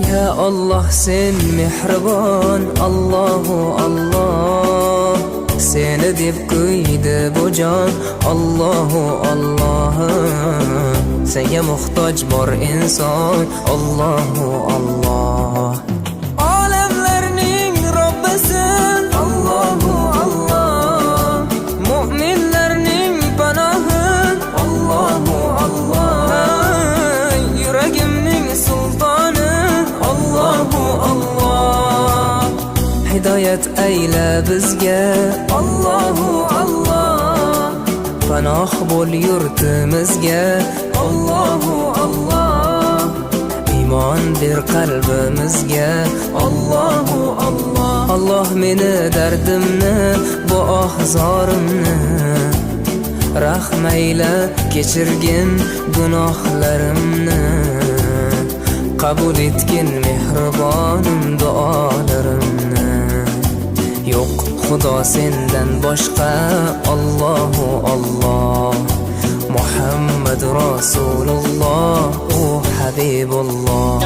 Ya Allah sen mehribon, Allahu Allah. Seni deb kuydi bu jon, Allahu Allah. Senga muhtoj bor inson, Allahu Allah. Olamlarning Robbisin, Allahu Allah. Mu'minlarning panohi, Allahu Allah. Yuragimning sultoni, Allahu Allah. Hidoyat ayla bizga, Allahu Allah. Panoh bo'l yurtimizga, Allahu Allah. Iymon ber qalbimizga, Allahu Allah. Allah meni dardimni, bu ohzorimni rahmayla kechirgin gunohlarimni. Qabul etgin mehribonim duolarimni. Yo'q Xudo sendan boshqa, Allahu Allah. Muhammad Rasululloh, u Habibulloh.